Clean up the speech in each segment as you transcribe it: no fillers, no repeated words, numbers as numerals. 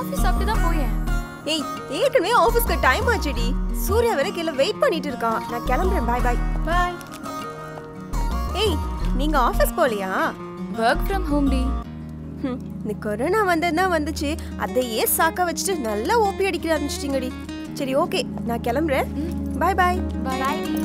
Office அப்படி தான் போயேன். ஏய் ஏற்கனவே ஆபீஸ்க்கு டைம் ஆச்சுடி. சூர்யா வரை கீழ வெயிட் பண்ணிட்டு இருக்கான். நான் கிளம்புறேன். Bye bye. பை. ஏய் நீங்க ஆபீஸ் போலியா? வர்க் ஃப்ரம் ஹோம் டி. இந்த கொரோனா வந்ததுனா வந்துச்சு. அதையே சாக்க வச்சுட்டு நல்லா ஓபி அடிக்க ஆரம்பிச்சிட்டீங்கடி. சரி ஓகே நான் கிளம்புறேன். Bye bye. பை டி.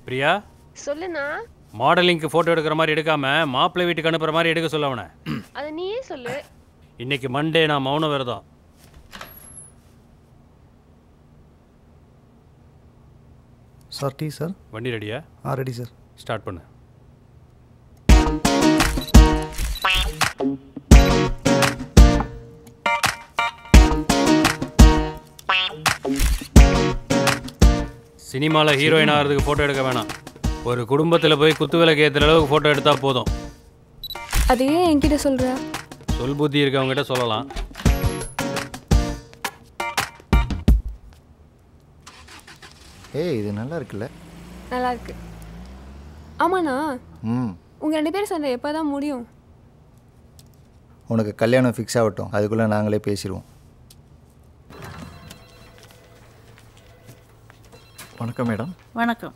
பிரியா சொல்லுண்ணா. மாடலிங்க்கு ஃபோட்டோ எடுக்கிற மாதிரி எடுக்காம மாப்பிள்ளை வீட்டுக்கு அனுப்புற மாதிரி எடுக்க சொல்ல அவனை. அதை நீயே சொல்லு. இன்னைக்கு மண்டே, நான் மௌன விரதம். Sir tea sir. வண்டி ரெடியா? Ready sir. ஸ்டார்ட் பண்ணு. சினிமாவில் ஹீரோயின் ஆகிறதுக்கு ஃபோட்டோ எடுக்க வேணாம். ஒரு குடும்பத்தில் போய் குத்து விளக்கு ஏற்றுற அளவுக்கு ஃபோட்டோ எடுத்தால் போதும். அது ஏன் என்கிட்ட சொல்கிற? சொல் புத்தி இருக்கவங்ககிட்ட சொல்லலாம். ஏய் இது நல்லா இருக்குல்ல? நல்லா இருக்கு. ஆமாண்ணா, உங்கள் 2 பேரும் சண்டை எப்போ தான் முடியும்? உனக்கு கல்யாணம் ஃபிக்ஸ் ஆகட்டும், அதுக்குள்ளே நாங்களே பேசிடுவோம். வணக்கம் மேடம். வணக்கம்.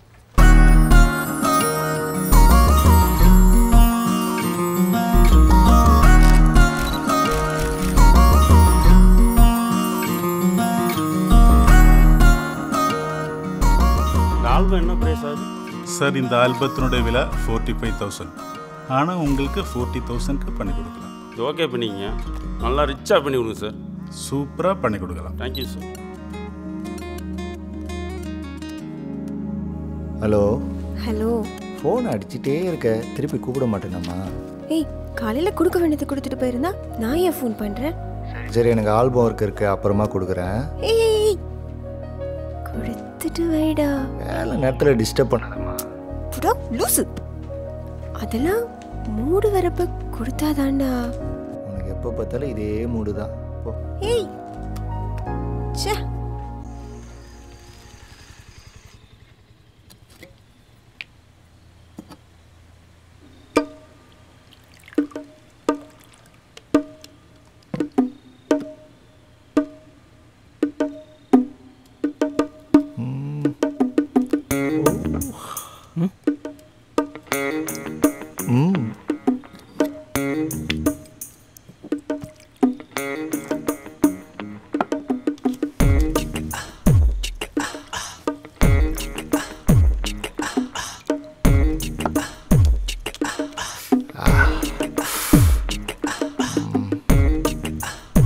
ஆல்பம் என்ன பிரைஸ் ஆகுது சார்? இந்த ஆல்பத்தினுடைய விலை 45,000. ஆனால் உங்களுக்கு 40,000க்கு பண்ணி கொடுக்கலாம். ஓகே பண்ணிங்க. நல்லா ரிச்சாக பண்ணி கொடுங்க சார். சூப்பராக பண்ணி கொடுக்கலாம். Thank you sir. Hello. Hello. Phone அடிச்சுட்டே இருக்க, திருப்பி கூப்பிட மாட்டேனம்மா. ஏய் காலையில் கொடுக்க வேண்டியது கொடுத்துட்டு போயிருந்தா நான் ஏன் ஃபோன் பண்ணுறேன்? சரி எனக்கு ஆல்பம் ஒர்க் இருக்கு, அப்புறமா கொடுக்குறேன். ஏய் கொடுத்துட்டு வைடா. வேலை நேரத்தில் டிஸ்டர்ப் பண்ணாதம்மா. புடா லூசு. அதெல்லாம் மூடு வரப்ப கொடுத்தாதாண்டா. உனக்கு எப்போ பார்த்தாலும் இதே மூடு தான். ஏய் ச்சே.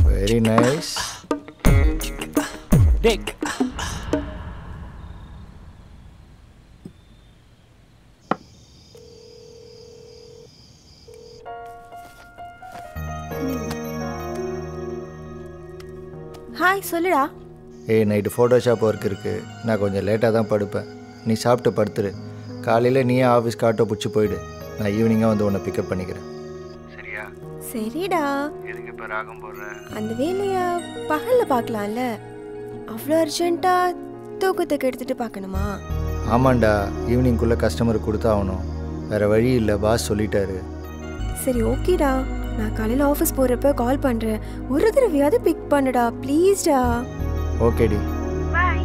Very nice. Dick. ஹாய் சொல்லுடா. நைட்டு ஃபோட்டோஷாப் ஒர்க் இருக்குது, நான் கொஞ்சம் லேட்டாக தான் படுப்பேன். நீ சாப்பிட்டு படுத்துரு. காலையில் நீயே ஆஃபீஸ்க்கு ஆட்டோ பிடிச்சி போயிடு. நான் ஈவினிங்காக வந்து உன்னை பிக்கப் பண்ணிக்கிறேன். சரியா? சரிடா. எதுக்கு இப்போ ராகம் போடுறேன்? அந்த வேலையை பகலில் பார்க்கலாம்ல. அவ்வளோ அர்ஜென்ட்டாக தூக்கத்துக்கு எடுத்துகிட்டு பார்க்கணுமா? ஆமாண்டா, ஈவினிங்குள்ளே கஸ்டமருக்கு கொடுத்தாகணும். வேறு வழி இல்லை, பாஸ் சொல்லிட்டாரு. சரி ஓகேடா, நான் காலையில் ஆஃபீஸ் போகிறப்ப கால் பண்ணுறேன். ஒரு தடவையாவது பிக் பண்ணுடா ப்ளீஸ்டா. ஓகேடி. பாய்.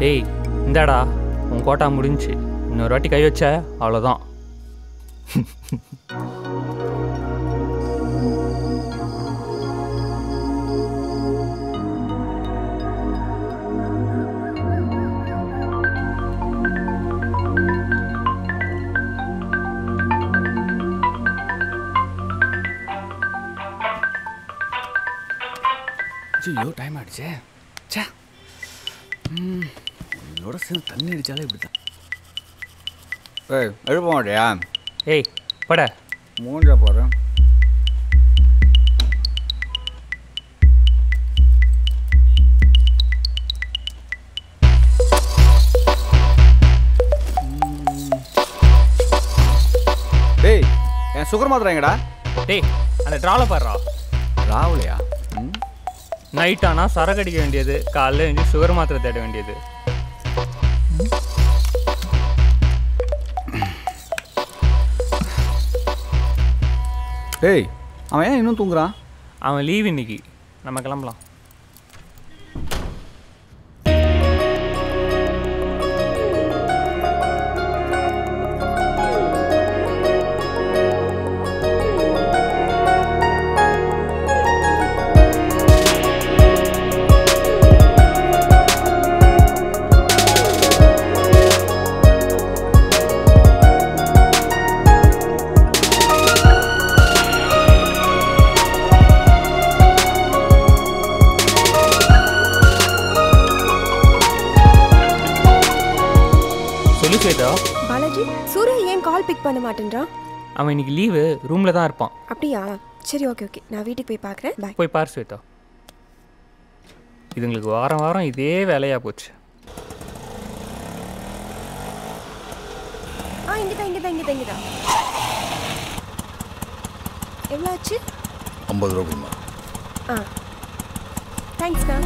ஏய் இந்தாடா உன் கோட்டா முடிஞ்சு. இன்னொரு வாட்டி கை வச்ச அவ்வளோதான். ஐயோ டைம் ஆகிடுச்சே. சே இதோட சேர்ந்து தண்ணி அடித்தாலே இப்படி தான். ஏய் எழுப்ப மாட்டியா? ஏய் பட மூஞ்சா போகிறேன். டேய் என் சுகர் மாத்திரம் எங்கடா? டேய் அந்த ட்ராவில் பாடுறா. ராவுலையா? நைட் ஆனால் சரக்கு அடிக்க வேண்டியது, காலையில் எழுந்து சுகர் மாத்திரை தேட வேண்டியது. டேய் அவன் ஏன் இன்னும் தூங்குறான்? அவன் லீவ் இன்னைக்கு. நம்ம கிளம்பலாம். பாலாஜி, சூர்யா ஏன் கால் பிக் பண்ண மாட்டேன்றான்? அவன் இன்னைக்கு லீவு, ரூமில் தான் இருப்பான். அப்படியா? சரி ஓகே ஓகே, நான் வீட்டுக்கு போய் பார்க்குறேன். பாய். போய் பார் ஸ்வேதா. இதுங்களுக்கு வாரம் வாரம் இதே வேலையாக போச்சு. இங்கதான் எவ்வளோ ஆச்சு? 50 ரூபா கொடுமா. தேங்க்ஸ்க்கா.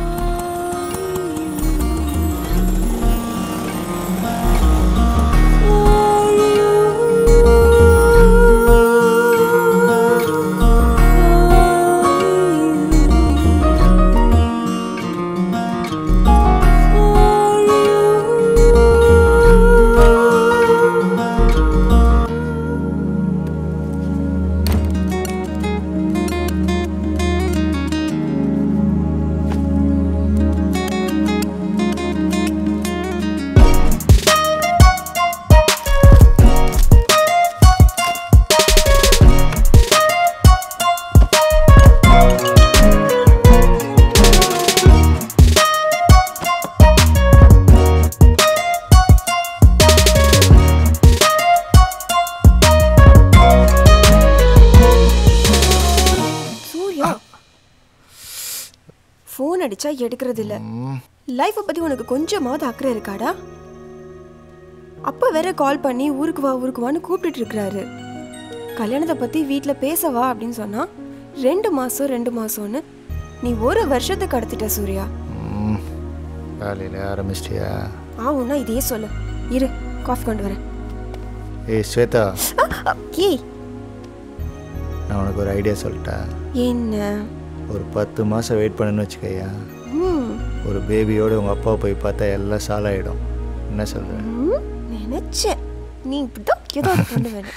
ஃபோன் அடிச்சா எடுக்கிறது இல்ல. லைஃப்பை பத்தி உனக்கு கொஞ்சமாவது அக்கறை இருக்காடா? அப்பா வேற கால் பண்ணி ஊருக்கு வான்னு கூப்பிட்டுட்டு இருக்கிறாரு. கல்யாணத்தை பத்தி வீட்டில் பேசவா அப்படின்னு சொன்னா 2 மாசம்னு நீ 1 வருஷத்தை கடத்திட்ட சூர்யா. காலையில் ஆரம்பிச்சிட்டியா? ஆவுன்னா இதே சொல்லு. இரு, காஃபி கொண்டு வரேன். ஏய் ஸ்வேதா, ஏய் நான் உனக்கு ஒரு ஐடியா சொல்லிட்டேன். என்ன? ஒரு 10 மாதம் வெயிட் பண்ணுன்னு வச்சுக்கையா, ஒரு பேபியோடு உங்கள் அப்பாவை போய் பார்த்தா எல்லாம் சாலாயிடும். என்ன சொல்கிறேன்? நினைச்சேன் நீ இப்படிதான் ஏதோ பண்ணுவேன்.